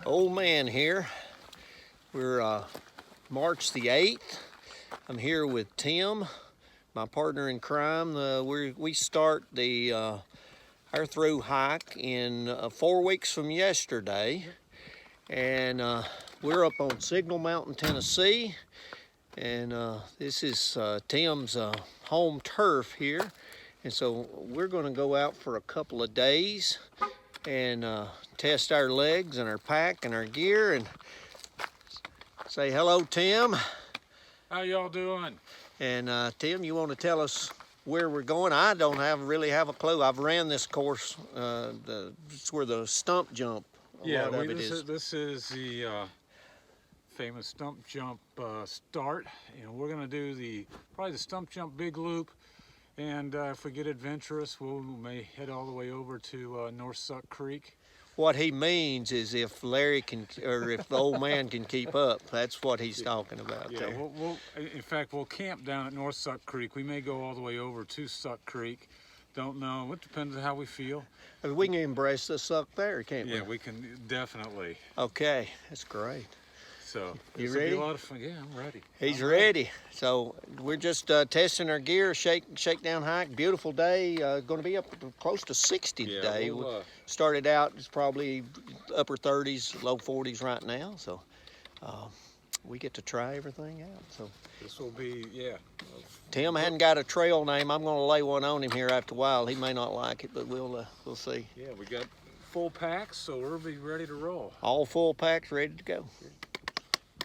Old man here. We're March the 8th. I'm here with Tim, my partner in crime. We start the our thru hike in 4 weeks from yesterday, and we're up on Signal Mountain, Tennessee, and this is Tim's home turf here, and so we're going to go out for a couple of days and test our legs and our pack and our gear. And say hello, Tim. How y'all doing? And Tim, you want to tell us where we're going? I don't really have a clue. I've ran this course. It's where the stump jump. This is the famous stump jump start, and we're going to do probably the stump jump big loop. And if we get adventurous, we may head all the way over to North Suck Creek. What he means is if Larry can, or if the old man can keep up. That's what he's talking about. Yeah, there. In fact, we'll camp down at North Suck Creek. We may go all the way over to Suck Creek. Don't know. It depends on how we feel. We can embrace the suck there, can't we? Yeah, we can definitely. Okay, that's great. So you ready? ready? Be a lot of fun. Yeah, I'm ready. He's ready. So we're just testing our gear. Shakedown hike. Beautiful day. Going to be up close to 60 today. We started out, it's probably upper 30s, low 40s right now. So we get to try everything out. So this will be, yeah. Tim hadn't got a trail name. I'm going to lay one on him here after a while. He may not like it, but we'll see. Yeah, we got full packs, so we'll be ready to roll. All full packs, ready to go.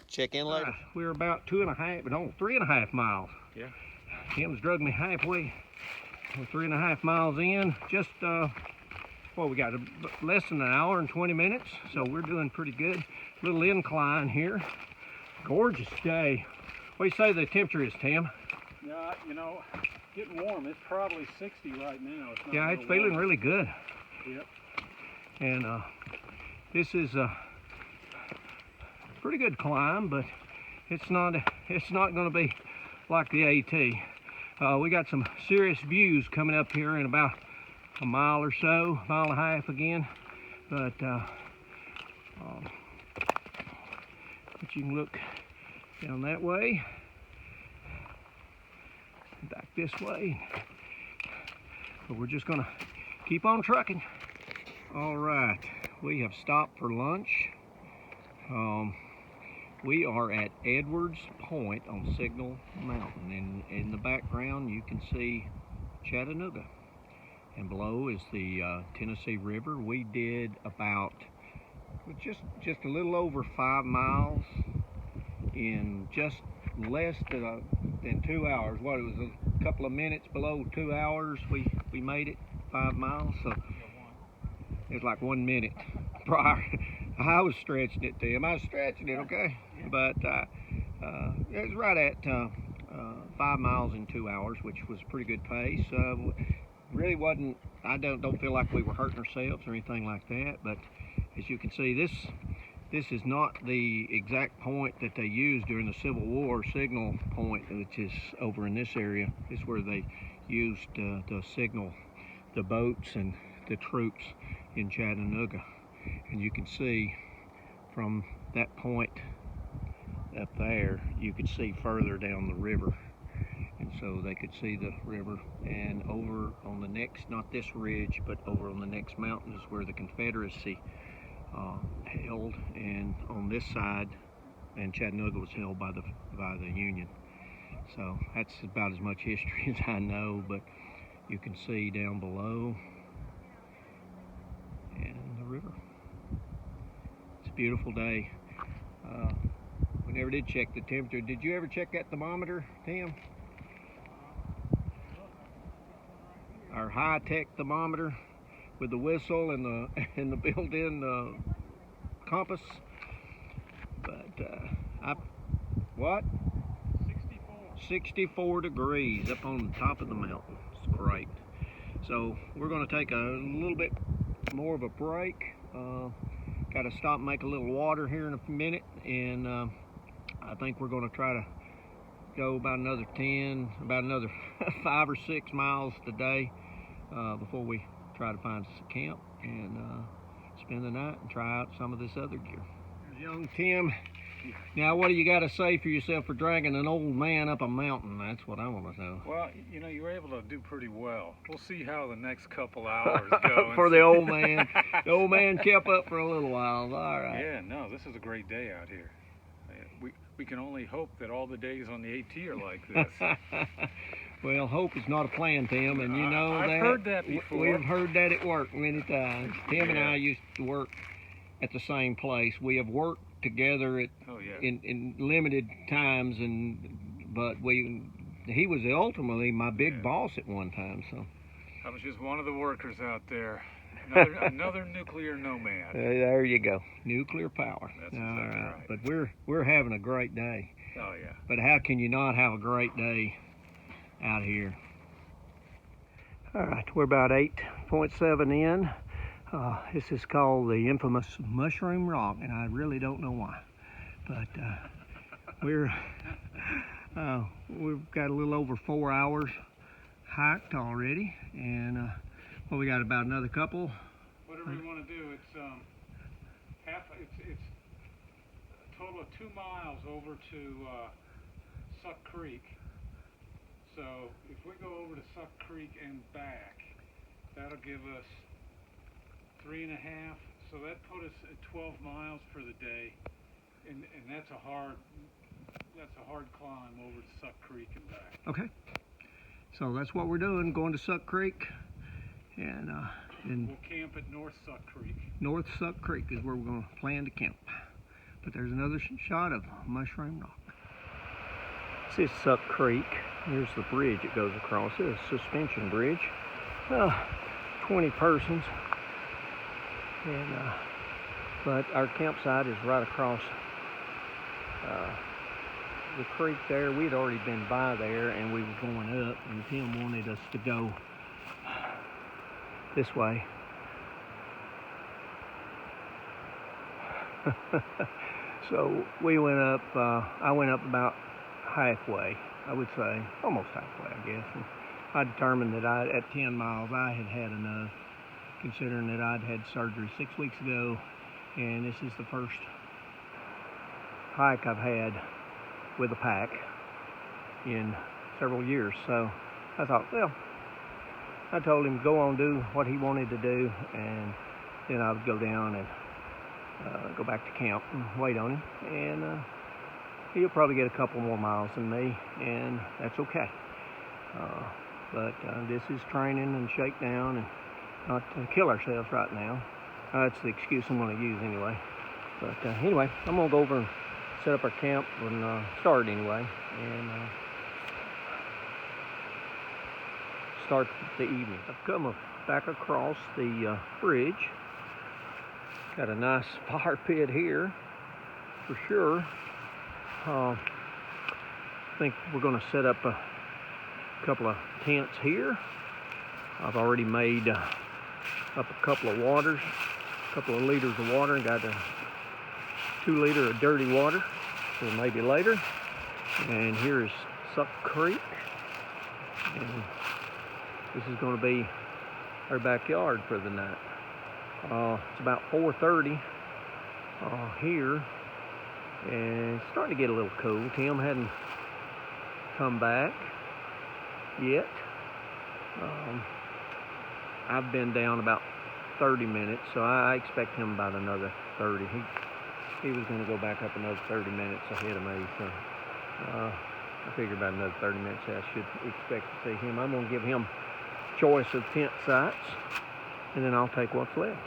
Check in later. We're about 3.5 miles. Yeah. Tim's drug me halfway. We're 3.5 miles in. Just, we got less than an hour and 20 minutes, so we're doing pretty good. Little incline here. Gorgeous day. What do you say the temperature is, Tim? Yeah, getting warm. It's probably 60 right now. It's feeling really good. Yep. And this is a pretty good climb, but it's not going to be like the AT. We got some serious views coming up here in about a mile or so, mile and a half again. But you can look down that way, back this way. But we're just gonna keep on trucking. All right, we have stopped for lunch. We are at Edwards Point on Signal Mountain, and in the background you can see Chattanooga, and below is the Tennessee River. We did about just a little over 5 miles in just less than 2 hours. It was a couple of minutes below 2 hours. We made it 5 miles, so it's like 1 minute prior. I was stretching it, Tim. I was stretching it, okay? But it was right at 5 miles in 2 hours, which was a pretty good pace. Really wasn't. I don't feel like we were hurting ourselves or anything like that. But as you can see, this is not the exact point that they used during the Civil War, signal point, which is over in this area. This is where they used to signal the boats and the troops in Chattanooga. And you can see from that point up there, you could see further down the river. And so they could see the river. And over on the next, not this ridge, but over on the next mountain is where the Confederacy held. And on this side, and Chattanooga was held by the Union. So that's about as much history as I know, but you can see down below and the river. It's a beautiful day. We never did check the temperature. Did you ever check that thermometer, Tim? Our high-tech thermometer with the whistle and the built-in compass. But what? 64 degrees up on the top of the mountain. It's great. So we're going to take a little bit more of a break. Got to stop and make a little water here in a minute, and I think we're going to try to go about another 5 or 6 miles today before we try to find us a camp. And spend the night and try out some of this other gear. There's young Tim. Now, what do you got to say for yourself for dragging an old man up a mountain? That's what I want to know. Well, you know, you were able to do pretty well. We'll see how the next couple hours go. For the old man. The old man kept up for a little while. All right. Yeah, no, this is a great day out here. We can only hope that all the days on the AT are like this. Well, hope is not a plan, Tim, and you know I've heard that before. We've heard that at work many times. Tim and I used to work at the same place. We have worked together in limited times, but he was ultimately my big boss at one time. So I was just one of the workers out there. Another nuclear nomad. There you go, nuclear power. That's exactly right. But we're having a great day. Oh yeah. But how can you not have a great day out here? All right, we're about 8.7 in. This is called the infamous Mushroom Rock, and I really don't know why. But we've got a little over 4 hours hiked already, and well, we got about another couple. Whatever you want to do, it's it's a total of 2 miles over to Suck Creek. So if we go over to Suck Creek and back, that'll give us 3.5. So that put us at 12 miles for the day, and that's a hard climb over to Suck Creek and back. Okay. So that's what we're doing, going to Suck Creek, and we'll camp at North Suck Creek. North Suck Creek is where we're going to plan to camp. But there's another shot of Mushroom Rock. This is Suck Creek. Here's the bridge it goes across. It's a suspension bridge. 20 persons. And but our campsite is right across the creek there. We'd already been by there, and we were going up, and Tim wanted us to go this way. So we went up, I went up about halfway, I would say, almost halfway, I guess. And I determined that at 10 miles I had had enough, considering that I'd had surgery 6 weeks ago, and this is the first hike I've had with a pack in several years. So I thought, well, I told him to go on, do what he wanted to do, and then I would go down and go back to camp and wait on him. And he'll probably get a couple more miles than me, and that's okay. But this is training and shakedown, and not to kill ourselves right now. That's the excuse I'm going to use anyway. But anyway, I'm going to go over and set up our camp and start anyway, and start the evening. I've come back across the bridge. Got a nice fire pit here, for sure. I think we're going to set up a couple of tents here. I've already made up a couple of waters, a couple of liters of water, and got a 2 liter of dirty water for maybe later. And here is Suck Creek, and this is going to be our backyard for the night. It's about 4:30 here, and it's starting to get a little cool. Tim hadn't come back yet. I've been down about 30 minutes, so I expect him about another 30. He was going to go back up another 30 minutes ahead of me, so I figure about another 30 minutes I should expect to see him. I'm going to give him choice of tent sites, and then I'll take what's left.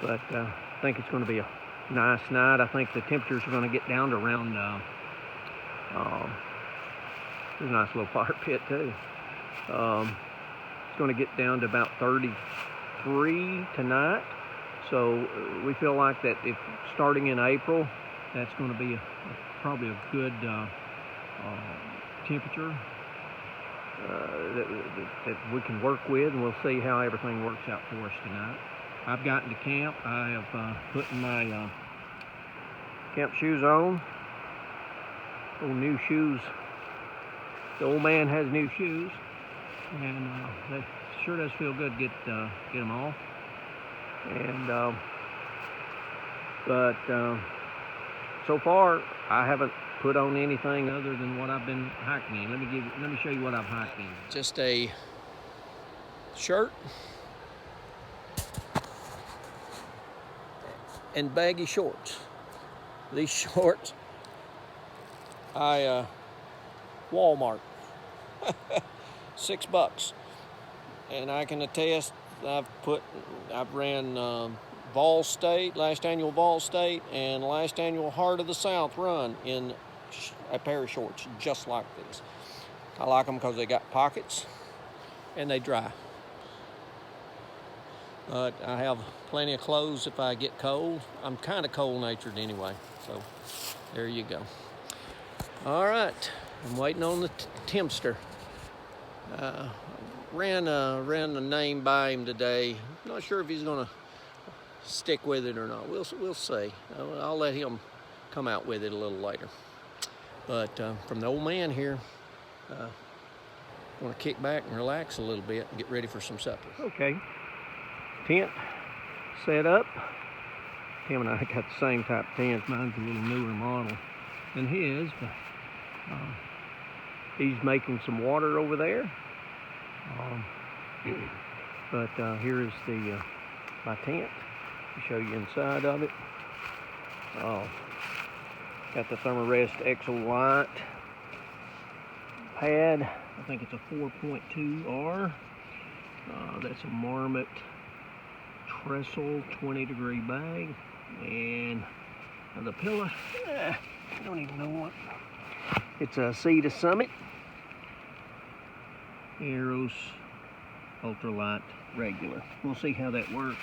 But I think it's going to be a nice night. I think the temperatures are going to get down to around, there's a nice little fire pit too. It's going to get down to about 33 tonight. So we feel like that if starting in April, that's going to be probably a good temperature that we can work with, and we'll see how everything works out for us tonight. I've gotten to camp. I have put my camp shoes on. Old new shoes. The old man has new shoes, and that sure does feel good to get them off. And but so far I haven't put on anything other than what I've been hiking in. Let me show you what I've hiked in. Just a shirt and baggy shorts. These shorts, Walmart, $6, and I can attest. I've ran Vol State, last annual Vol State, and last annual Heart of the South run in a pair of shorts just like these. I like them because they got pockets and they dry. But I have plenty of clothes if I get cold. I'm kind of cold-natured anyway, so there you go. All right, I'm waiting on the Timster. Ran a name by him today. Not sure if he's gonna stick with it or not. We'll see. I'll let him come out with it a little later. But from the old man here, I want to kick back and relax a little bit and get ready for some supper. Okay, tent set up. Tim and I got the same type of tent. Mine's a little newer model than his, but he's making some water over there. But here is my tent. I'll show you inside of it. Got the Thermarest Exo Light pad. I think it's a 4.2R. That's a Marmot Trestle 20-degree bag. And the pillow, I don't even know what. It's a Sea to Summit Eros Ultralight Regular. We'll see how that works.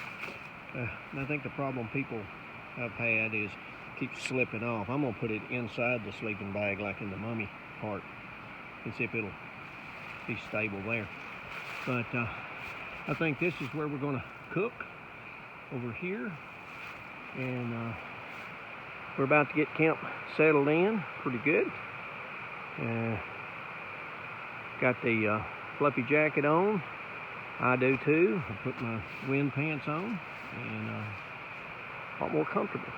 I think the problem people have had is keeps slipping off. I'm gonna put it inside the sleeping bag like in the mummy part and see if it'll be stable there. But I think this is where we're gonna cook, over here. And we're about to get camp settled in pretty good. Got the fluffy jacket on. I do too. I put my wind pants on and a lot more comfortable.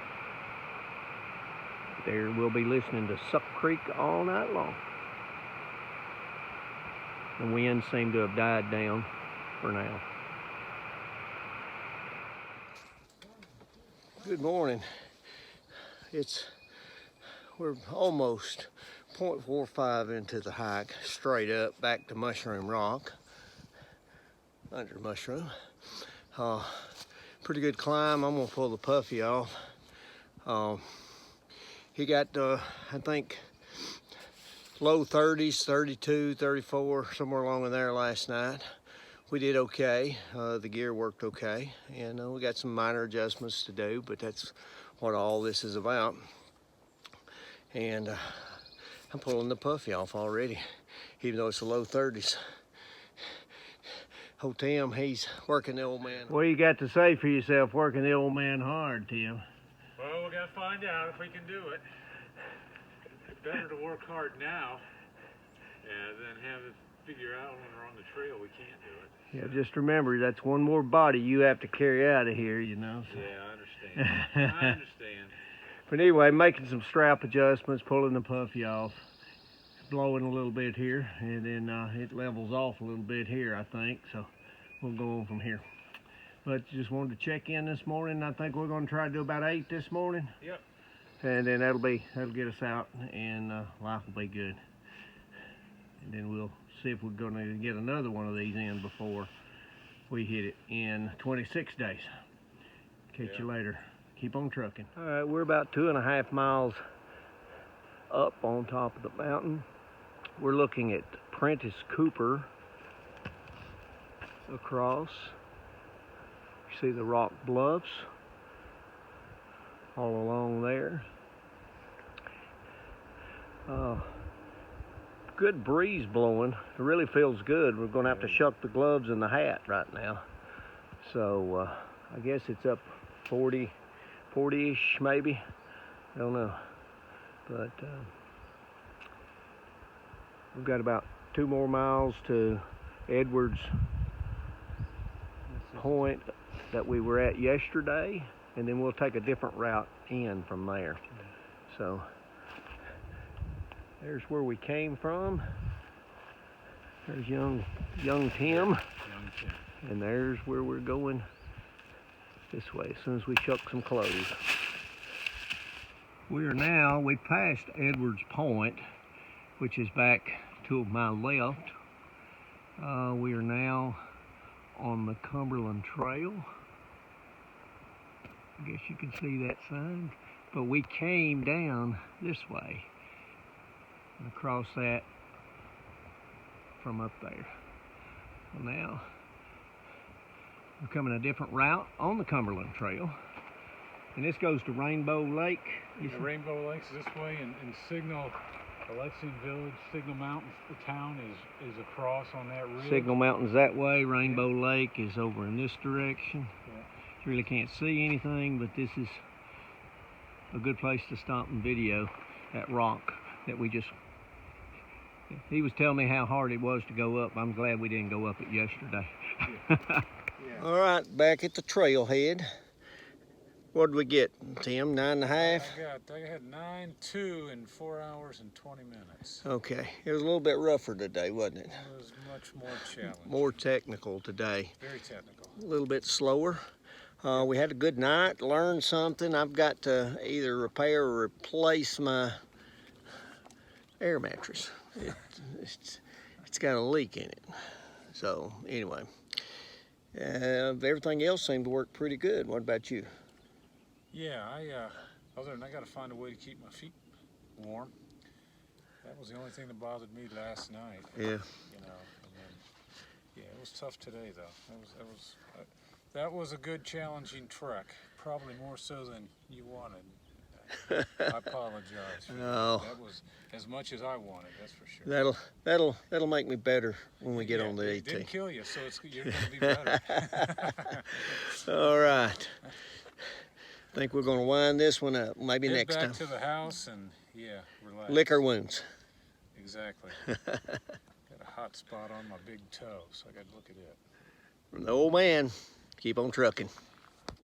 There we'll be listening to Suck Creek all night long. The winds seem to have died down for now. Good morning. We're almost 0.45 into the hike, straight up back to Mushroom Rock, under Mushroom. Pretty good climb. I'm gonna pull the puffy off. He got, I think, low 30s, 32, 34, somewhere along in there last night. We did okay. The gear worked okay, and we got some minor adjustments to do, but that's what all this is about. And I'm pulling the puffy off already, even though it's the low 30s. Oh, Tim, he's working the old man. What do you got to say for yourself working the old man hard, Tim? Well, we got to find out if we can do it. It's better to work hard now than have it figure out when we're on the trail we can't do it. Yeah, just remember, that's one more body you have to carry out of here, you know. So. Yeah, I understand. I understand. But anyway, making some strap adjustments, pulling the puffy off, blowing a little bit here, and then it levels off a little bit here, I think. So we'll go on from here. But just wanted to check in this morning. I think we're going to try to do about 8 this morning. Yep. And then that'll get us out, and life will be good. And then we'll see if we're going to get another one of these in before we hit it in 26 days. Catch you later. Keep on trucking. All right, we're about 2.5 miles up on top of the mountain. We're looking at Prentice Cooper across. You see the rock bluffs all along there. Good breeze blowing. It really feels good. We're going to have to shuck the gloves and the hat right now. So I guess it's up 40-ish maybe. I don't know. But we've got about 2 more miles to Edwards Point. that we were at yesterday, and then we'll take a different route in from there. So there's where we came from. There's young Tim. And there's where we're going this way as soon as we chuck some clothes. We passed Edwards Point, which is back to my left. We are now on the Cumberland Trail. I guess you can see that sign. But we came down this way and across that from up there. Well, now we're coming a different route on the Cumberland Trail. And this goes to Rainbow Lake. The Rainbow Lake's this way, and Signal, the Lexington Village, Signal Mountain, the town is across on that ridge. Signal Mountain's that way. Rainbow Lake is over in this direction. Yeah. You really can't see anything, but this is a good place to stop and video that rock that we just... He was telling me how hard it was to go up. I'm glad we didn't go up it yesterday. Yeah. All right, back at the trailhead. What did we get, Tim? 9.5? I had 9.2 in 4 hours and 20 minutes. Okay, it was a little bit rougher today, wasn't it? It was much more challenging. More technical today. Very technical. A little bit slower. We had a good night, learned something. I've got to either repair or replace my air mattress. It's got a leak in it. So anyway, everything else seemed to work pretty good. What about you? Yeah, other than I got to find a way to keep my feet warm. That was the only thing that bothered me last night. Yeah. You know, and then, yeah, it was tough today though. That was a good challenging trek. Probably more so than you wanted. I apologize. No. That was as much as I wanted. That's for sure. That'll make me better when we get on the AT. It didn't kill you, so you're going to be better. All right. I think we're going to wind this one up. Maybe Head next back time. to the house and relax. Lick our wounds. Exactly. Got a hot spot on my big toe, so I got to look at it. From the old man, keep on trucking.